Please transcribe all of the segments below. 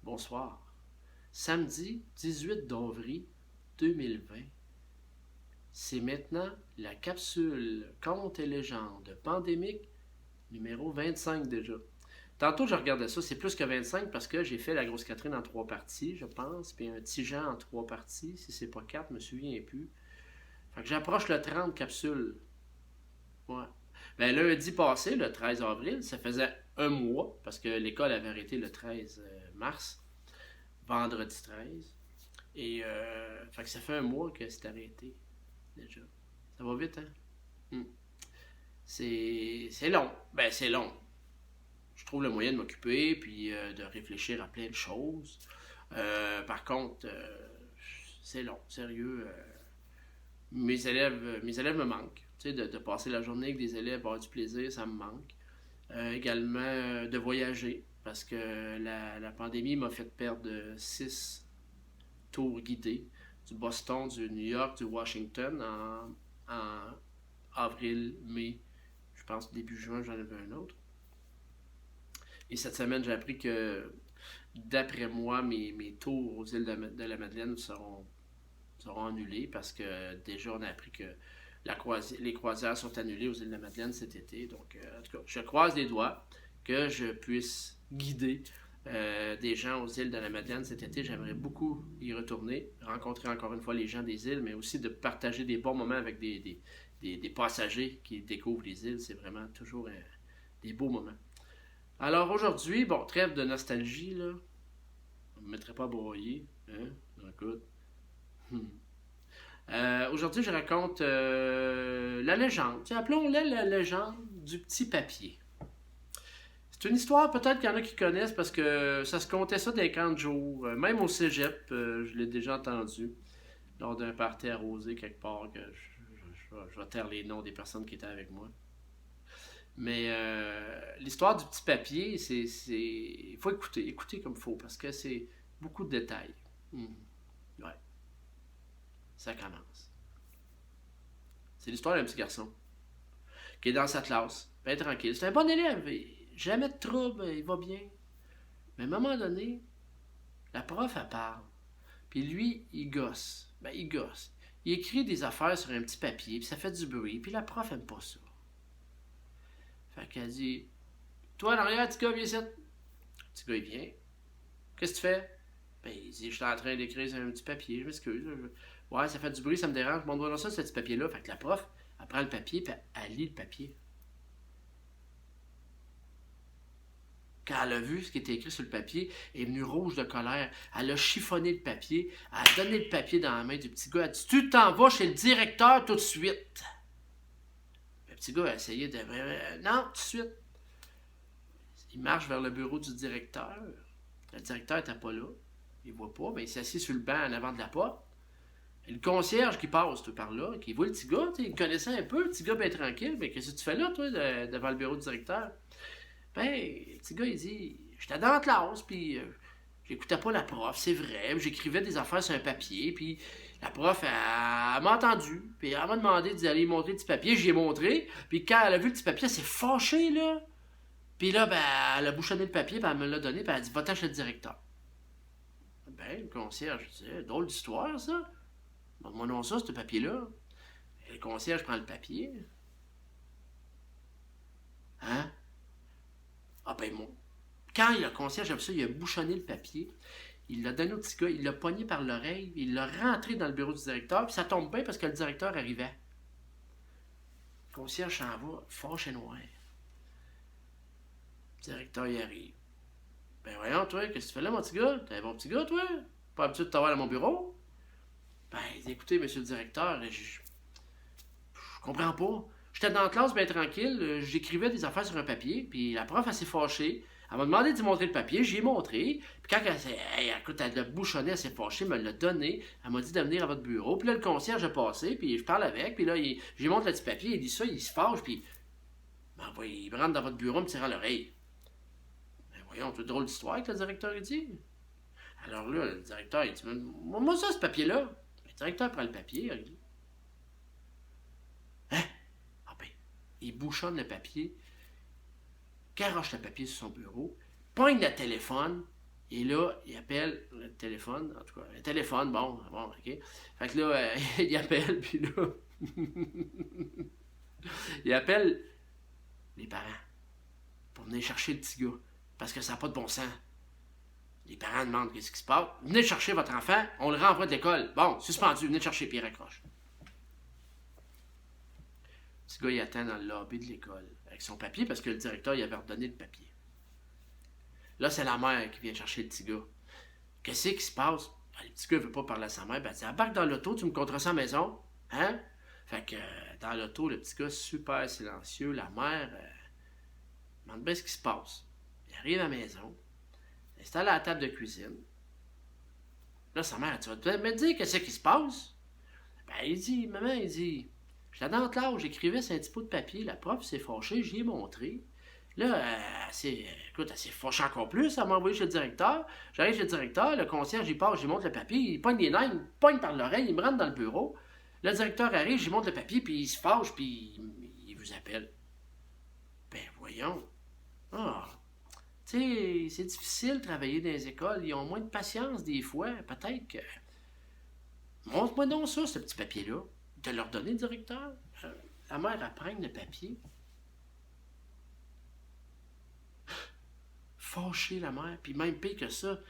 bonsoir. Samedi 18 d'avril 2020. C'est maintenant la capsule Contes et légendes pandémique numéro 25 déjà. Tantôt, je regardais ça, c'est plus que 25 parce que j'ai fait la grosse Catherine en 3 parties, je pense, puis un petit Jean en 3 parties, si c'est pas 4, je me souviens plus. Fait que j'approche le 30 capsules. Ouais. Ben, lundi passé, le 13 avril, ça faisait un mois, parce que l'école avait arrêté le 13 mars, vendredi 13. Et fait que ça fait un mois que c'est arrêté, déjà. Ça va vite, hein? Hmm. C'est long. Ben, c'est long. Je trouve le moyen de m'occuper, puis de réfléchir à plein de choses. Par contre, c'est long, sérieux. Mes élèves me manquent. Tu sais, de passer la journée avec des élèves, avoir du plaisir, ça me manque. Également, de voyager, parce que la pandémie m'a fait perdre 6 tours guidés, du Boston, du New York, du Washington, en avril, mai, je pense début juin, j'en avais un autre. Et cette semaine, j'ai appris que, d'après moi, mes tours aux îles de la Madeleine seront annulés parce que déjà, on a appris que les croisières sont annulées aux îles de la Madeleine cet été. Donc, en tout cas, je croise les doigts que je puisse guider des gens aux îles de la Madeleine cet été. J'aimerais beaucoup y retourner, rencontrer encore une fois les gens des îles, mais aussi de partager des bons moments avec des passagers qui découvrent les îles. C'est vraiment toujours des beaux moments. Alors aujourd'hui, bon, trêve de nostalgie, là. On ne me mettrait pas à broyer. Hein? Écoute. Aujourd'hui, je raconte la légende. Appelons-la la légende du petit papier. C'est une histoire peut-être qu'il y en a qui connaissent parce que ça se comptait ça des camps de jour. Même au cégep, je l'ai déjà entendu lors d'un party arrosé quelque part. Que je vais taire les noms des personnes qui étaient avec moi. Mais l'histoire du petit papier, il faut écouter comme il faut parce que c'est beaucoup de détails. Ouais, ça commence. C'est l'histoire d'un petit garçon qui est dans sa classe, bien tranquille. C'est un bon élève, jamais de trouble, il va bien. Mais à un moment donné, la prof, elle parle. Puis lui, il gosse. Ben, il gosse. Il écrit des affaires sur un petit papier, puis ça fait du bruit, puis la prof aime pas ça. Fait qu'elle dit, toi, en arrière, petit gars, viens ici. Le petit gars, il vient. Qu'est-ce que tu fais? Ben, il dit, je suis en train d'écrire sur un petit papier, je m'excuse. Ouais, ça fait du bruit, ça me dérange. Montre-moi ça, ce petit papier-là. Fait que la prof, elle prend le papier, puis elle lit le papier. Quand elle a vu ce qui était écrit sur le papier, elle est venue rouge de colère. Elle a chiffonné le papier, elle a donné le papier dans la main du petit gars. Elle a dit, tu t'en vas chez le directeur tout de suite. Le petit gars a essayé de... Non, tout de suite. Il marche vers le bureau du directeur. Le directeur n'était pas là. Il ne voit pas, mais il s'assied sur le banc en avant de la porte. Et le concierge qui passe tout par là, qui voit le petit gars, il connaissait un peu, le petit gars bien tranquille, mais qu'est-ce que tu fais là, toi, devant le bureau du directeur? Ben, le petit gars, il dit, j'étais dans la classe, puis j'écoutais pas la prof, c'est vrai, j'écrivais des affaires sur un papier, puis la prof, elle m'a entendu, puis elle m'a demandé d'aller montrer le petit papier, j'y ai montré, puis quand elle a vu le petit papier, elle s'est fâchée, là. Puis là, ben, elle a bouchonné le papier, puis elle me l'a donné, puis elle a dit, va-t'en chez le directeur. Ben, le concierge, je disais, drôle d'histoire, ça. Montre-moi non ça, ce papier-là. Et le concierge prend le papier. Hein? Ah ben, moi. Quand le concierge a vu ça, il a bouchonné le papier. Il l'a donné au petit gars, il l'a pogné par l'oreille, il l'a rentré dans le bureau du directeur, puis ça tombe bien parce que le directeur arrivait. Le concierge s'en va, fâché noir. Le directeur y arrive. Ben voyons, toi, qu'est-ce que tu fais là, mon petit gars? T'es un bon petit gars, toi? Pas habitué de t'avoir à mon bureau? Ben, écoutez, monsieur le directeur, je comprends pas. J'étais dans la classe bien tranquille, j'écrivais des affaires sur un papier, puis la prof, elle s'est fâchée. Elle m'a demandé de lui montrer le papier, j'y ai montré. Puis quand écoute, elle l'a bouchonné, elle s'est fâchée, elle me l'a donné. Elle m'a dit de venir à votre bureau. Puis là, le concierge a passé, puis je parle avec, puis là, j'y montre le petit papier, il dit ça, il se fâche, puis il me rentre dans votre bureau, me tirant l'oreille. Ben voyons, c'est drôle d'histoire que le directeur il dit. Alors là, le directeur, il dit, moi ça, ce papier-là. Le directeur prend le papier, il dit, hein? Ah ben, il bouchonne le papier, garoche le papier sur son bureau, pogne le téléphone, Et là, il appelle le téléphone, en tout cas, le téléphone, bon, ok. Fait que là, il appelle, puis là, il appelle les parents pour venir chercher le petit gars, parce que ça n'a pas de bon sens. Les parents demandent qu'est-ce qui se passe. Venez chercher votre enfant, on le renvoie de l'école. Bon, suspendu, venez le chercher, puis il raccroche. Le petit gars, il attend dans le lobby de l'école, avec son papier, parce que le directeur, il avait redonné le papier. Là, c'est la mère qui vient chercher le petit gars. Qu'est-ce qui se passe? Ben, le petit gars ne veut pas parler à sa mère. Ben, elle dit, embarque dans l'auto, tu me compteras ça à la maison. Hein? Fait que dans l'auto, le petit gars, super silencieux. La mère demande bien ce qui se passe. Il arrive à la maison, installe à la table de cuisine. Là, sa mère, tu vas me dire qu'est-ce qui se passe? Ben, il dit, maman, il dit, j'étais dans la classe, j'écrivais sur un petit bout de papier. La prof s'est fâchée, j'y ai montré. Là, elle s'est fâchée encore plus, elle m'a envoyé chez le directeur. J'arrive chez le directeur, le concierge, il passe, j'y montre le papier, il pogne les nerfs, il me pogne par l'oreille, il me rentre dans le bureau. Le directeur arrive, j'y montre le papier, puis il se fâche, puis il vous appelle. Ben voyons. Ah, tu sais, c'est difficile de travailler dans les écoles, ils ont moins de patience des fois, peut-être que... Montre-moi donc ça, ce petit papier-là. De leur donner, le directeur. La mère apprend le papier. Fâchée, la mère, puis même pire que ça,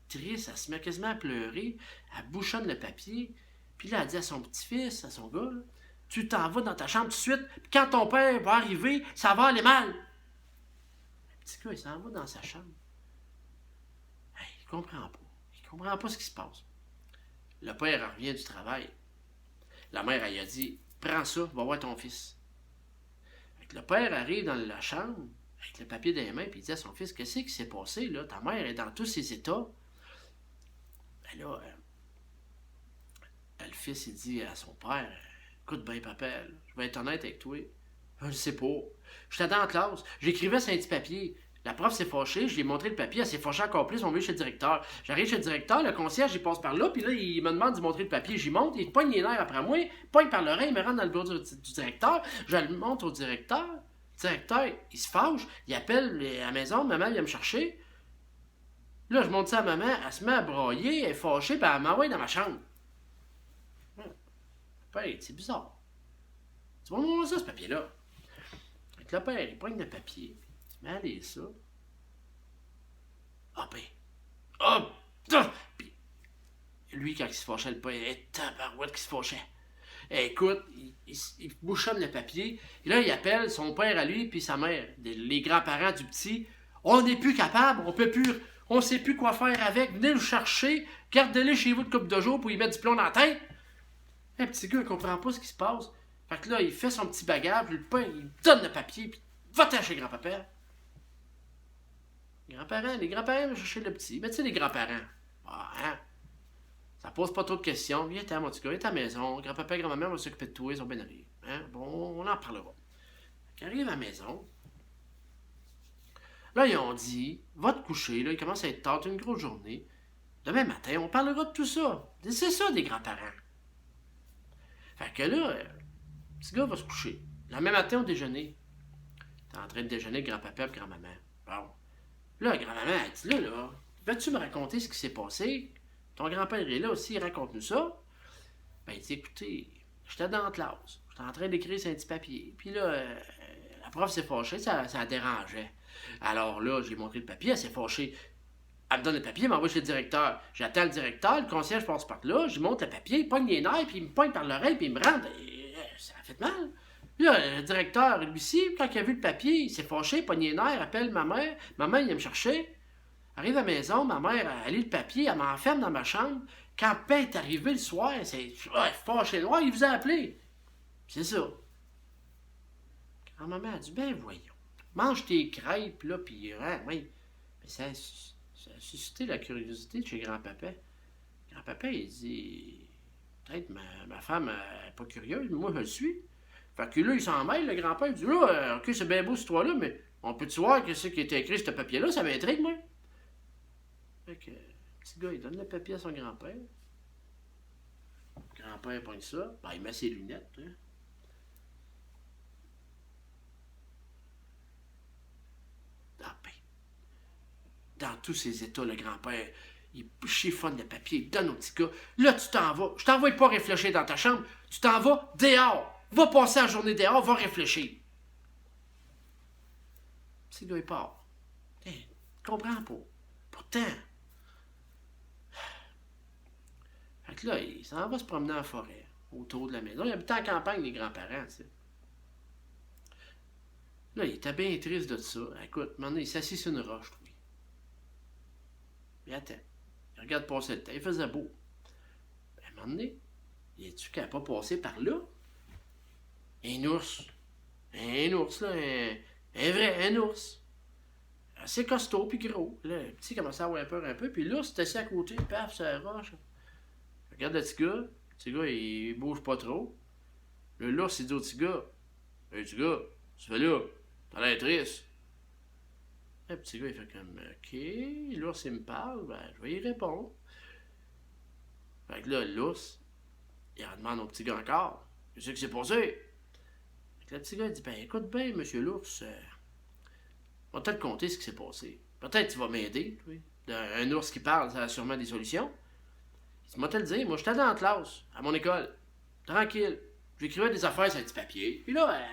triste, elle se met quasiment à pleurer, elle bouchonne le papier, puis là, elle dit à son petit-fils, à son gars, là, tu t'en vas dans ta chambre tout de suite, puis quand ton père va arriver, ça va aller mal. Le petit gars, il s'en va dans sa chambre. Hey, il comprend pas ce qui se passe. Le père revient du travail. La mère, elle a dit, prends ça, va voir ton fils. Fait que le père arrive dans la chambre, avec le papier dans les mains, puis il dit à son fils, qu'est-ce qui s'est passé, là? Ta mère est dans tous ses états. Ben là, le fils, il dit à son père, écoute bien, papa, je vais être honnête avec toi. Je ne sais pas. J'étais dans la classe, j'écrivais sur un petit papier. La prof s'est fâchée, je lui ai montré le papier, elle s'est fâchée encore plus, on veut chez le directeur. J'arrive chez le directeur, le concierge, il passe par là, puis là, il me demande de montrer le papier, j'y monte, il pogne les nerfs après moi, pogne par l'oreille, il me rentre dans le bureau du directeur, je le montre au directeur. Le directeur, il se fâche, il appelle à la maison, maman vient me chercher. Là, je montre ça à maman, elle se met à brailler, elle est fâchée, puis elle m'envoie dans ma chambre. Père, c'est bizarre. Tu vas me montrer ça, ce papier-là. Fait que le père, il pogne le papier, il se met à lire ça. Ah ben, puis lui, quand il se fâchait, le père, il est tabarouette qui se fâchait. Écoute, il bouchonne le papier, et là, il appelle son père à lui, puis sa mère, les grands-parents du petit. On n'est plus capable, on sait plus quoi faire avec. Venez le chercher, gardez-le chez vous de couple de jours pour y mettre du plomb dans la tête. Le petit gars, il comprend pas ce qui se passe. Fait que là, il fait son petit bagage, puis le pain, il donne le papier, puis va-t'en chez grand-papa. Les grands-parents vont chercher le petit. Mais tu sais, les grands-parents, hein, ça pose pas trop de questions. Viens, mon petit gars, viens à ta maison. Grand-papa et grand-maman vont s'occuper de toi, ils sont bien allés. Hein? Bon, on en parlera. Quand il arrive à la maison, là, ils ont dit, va te coucher, là, il commence à être tard, une grosse journée. Demain matin, on parlera de tout ça. C'est ça, des grands-parents. Fait que là, le petit gars va se coucher. Le même matin, au déjeuner, t'es en train de déjeuner avec grand-papa et grand-maman. Bon. Là, grand-maman, elle dit, là, vas-tu me raconter ce qui s'est passé? Ton grand-père est là aussi, raconte-nous ça. Ben, il dit, écoutez, j'étais dans la classe. J'étais en train d'écrire sur un petit papier. Puis là, la prof s'est fâchée, ça la dérangeait. Alors là, j'ai montré le papier, elle s'est fâchée. Elle me donne le papier, elle m'envoie chez le directeur. J'attends le directeur, le concierge passe par là, je monte le papier, il pogne les nerfs, puis il me pogne par l'oreille, puis il me rentre. Ça m'a fait mal. Là, le directeur, lui aussi, quand il a vu le papier, il s'est fâché, pogne les nerfs, appelle ma mère. Maman, il vient me chercher. Arrive à la maison, ma mère, elle lit le papier, elle m'enferme dans ma chambre. Quand Pain est arrivé le soir, c'est fâché noir, il vous a appelé. C'est ça. Quand maman a dit, ben voyons, mange tes crêpes, là, puis oui. Mais ça a suscité la curiosité de chez grand-papa. Grand-papa, il dit, peut-être ma femme n'est pas curieuse, mais moi, je le suis. Fait que là, il s'en mêle, le grand-père, il dit, là, ok, c'est bien beau cette histoire-là, mais on peut-tu voir que ce qui était écrit sur ce papier-là, ça m'intrigue, moi. Fait que, le petit gars, il donne le papier à son grand-père. Le grand-père pogne ça, ben, il met ses lunettes, hein. dans tous ses états, le grand-père, il chiffonne le papier, il donne au petit gars. Là, tu t'en vas. Je t'envoie pas réfléchir dans ta chambre. Tu t'en vas dehors. Va passer la journée dehors, va réfléchir. Le petit gars, il part. Hey, tu comprends pas. Pourtant. Fait que là, il s'en va se promener en forêt, autour de la maison. Il habitait en campagne, les grands-parents, tu sais. Là, il était bien triste de ça. Écoute, maintenant, il s'assit sur une roche, lui. Mais attends. Il regarde passer le temps. Il faisait beau. À un moment donné, il est-tu qu'à pas passer par là? Un ours. Un ours, là. Un ours. Assez costaud puis gros. Là, le petit commençait à avoir peur un peu. Puis l'ours était assis à côté. Paf, sur la roche. Il regarde le petit gars. Le petit gars, il bouge pas trop. Là, l'ours, il dit au petit gars. Hey, petit gars, tu fais là? T'as l'air triste. Le petit gars, il fait comme, OK, l'ours, il me parle, ben, je vais y répondre. Fait que là, l'ours, il demande au petit gars encore, qu'est-ce qui s'est passé? Fait que le petit gars, il dit, ben, écoute bien, monsieur l'ours, on va peut-être te conter ce qui s'est passé. Peut-être que tu vas m'aider, oui. Un ours qui parle, ça a sûrement des solutions. Il dit, moi, te le dire, moi, j'étais dans la classe, à mon école, tranquille. J'écrivais des affaires sur un petit papier. Puis là,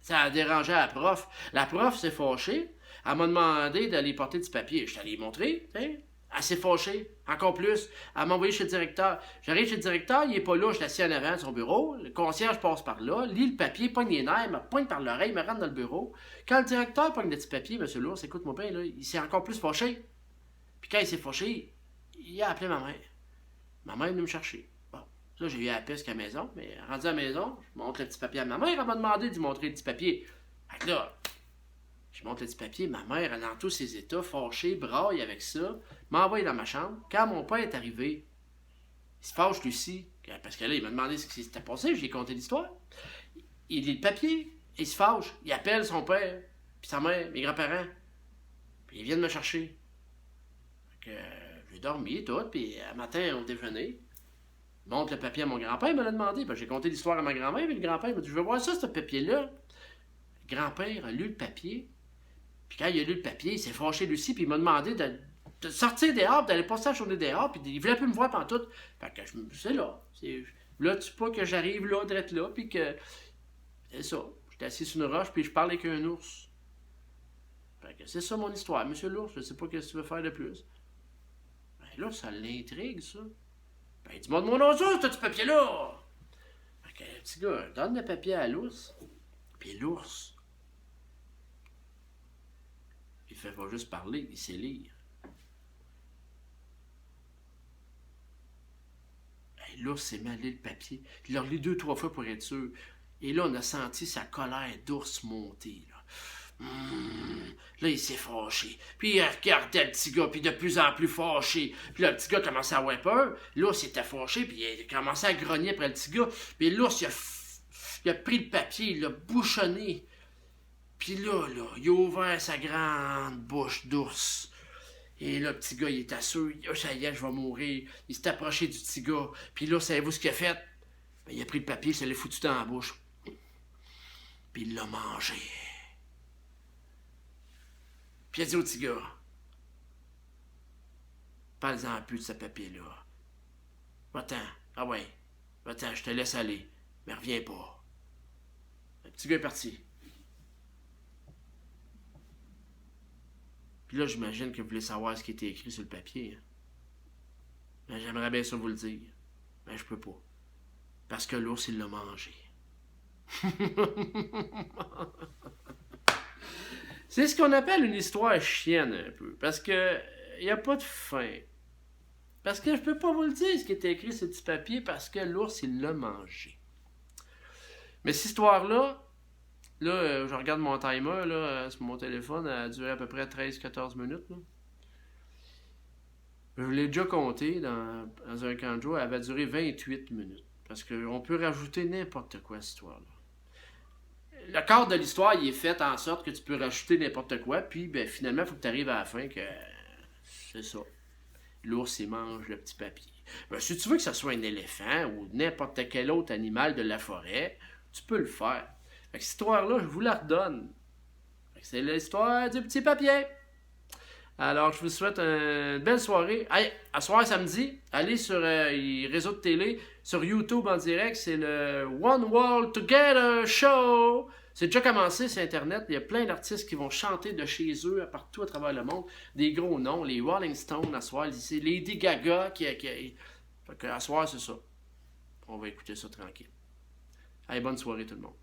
ça a dérangé la prof. La prof s'est fâchée. Elle m'a demandé d'aller porter du papier. Je suis allé y montrer. T'sais. Elle s'est fâchée. Encore plus. Elle m'a envoyé chez le directeur. J'arrive chez le directeur, il est pas là. Je suis assis en avant de son bureau. Le concierge passe par là, lit le papier, pogne les nerfs, me pointe par l'oreille, me rentre dans le bureau. Quand le directeur pogne le petit papier, monsieur Lourdes, écoute-moi bien, là, il s'est encore plus fâché. Puis quand il s'est fâché, il a appelé ma mère. Ma mère est venue me chercher. Là, j'ai eu à la piste à la maison, mais rendu à la maison, je montre le petit papier à ma mère. Elle m'a demandé de lui montrer le petit papier. Fait que là, je montre le petit papier. Ma mère, elle est dans tous ses états, fâchée, braille avec ça, m'envoie dans ma chambre. Quand mon père est arrivé, il se fâche lui aussi, parce que là, il m'a demandé ce qui s'était passé. J'ai conté l'histoire. Il lit le papier, il se fâche. Il appelle son père, puis sa mère, mes grands-parents. Puis ils viennent me chercher. Fait que j'ai dormi, tout, puis un matin, au déjeuner, montre le papier à mon grand-père, il me l'a demandé. Ben, j'ai conté l'histoire à ma grand-mère, mais le grand-père m'a dit, je veux voir ça, ce papier-là. Le grand-père a lu le papier, puis quand il a lu le papier, il s'est fâché lui aussi, puis il m'a demandé de sortir dehors, d'aller passer la journée dehors, puis il voulait plus me voir pantoute. Fait que je me c'est là. Là, tu sais pas que j'arrive là, d'être là, puis que. C'est ça. J'étais assis sur une roche, puis je parle avec un ours. Fait que c'est ça mon histoire. Monsieur l'ours, je sais pas ce que tu veux faire de plus. Ben là, ça l'intrigue, ça. Ben, dis-moi de mon nom, ce petit papier-là! Fait que le petit gars donne le papier à l'ours, puis l'ours, il fait pas juste parler, il sait lire. Ben, l'ours s'est mis à lire le papier. Il l'a relu 2-3 fois pour être sûr. Et là, on a senti sa colère d'ours monter, là. Là, il s'est fâché. Puis il regardait le petit gars, puis de plus en plus fâché. Puis là, le petit gars commençait à avoir peur. L'ours s'était fâché, puis il commençait à grogner après le petit gars. Puis l'ours, il a pris le papier, il l'a bouchonné. Puis là, il a ouvert sa grande bouche d'ours. Et là, le petit gars, il était sûr, ça y est, je vais mourir. Il s'est approché du petit gars. Puis là, savez-vous ce qu'il a fait? Ben, il a pris le papier, il se l'est foutu dans la bouche. Puis il l'a mangé. Puis il a dit au petit gars, parle-en plus de ce papier-là. Va-t'en, ah ouais, va-t'en, je te laisse aller, mais reviens pas. Le petit gars est parti. Puis là, j'imagine que vous voulez savoir ce qui était écrit sur le papier. Hein. Mais j'aimerais bien ça vous le dire. Mais je peux pas. Parce que l'ours, il l'a mangé. C'est ce qu'on appelle une histoire chienne un peu. Parce que il n'y a pas de fin. Parce que je peux pas vous le dire ce qui était écrit sur ce petit papier parce que l'ours, il l'a mangé. Mais cette histoire-là, là, je regarde mon timer là, sur mon téléphone, elle a duré à peu près 13-14 minutes. Là. Je l'ai déjà compté dans un camp de jour, elle avait duré 28 minutes. Parce qu'on peut rajouter n'importe quoi à cette histoire-là. Le cadre de l'histoire, il est fait en sorte que tu peux rajouter n'importe quoi, puis ben, finalement, il faut que tu arrives à la fin que c'est ça. L'ours, il mange le petit papier. Ben, si tu veux que ce soit un éléphant ou n'importe quel autre animal de la forêt, tu peux le faire. Fait que cette histoire-là, je vous la redonne. Fait que c'est l'histoire du petit papier. Alors, je vous souhaite une belle soirée. Hey, à soir samedi, allez sur les réseaux de télé, sur YouTube en direct, c'est le One World Together Show. C'est déjà commencé sur Internet. Il y a plein d'artistes qui vont chanter de chez eux, partout à travers le monde. Des gros noms, les Rolling Stones à soir, c'est Lady Gaga Fait que à soir, c'est ça. On va écouter ça tranquille. Allez, bonne soirée tout le monde.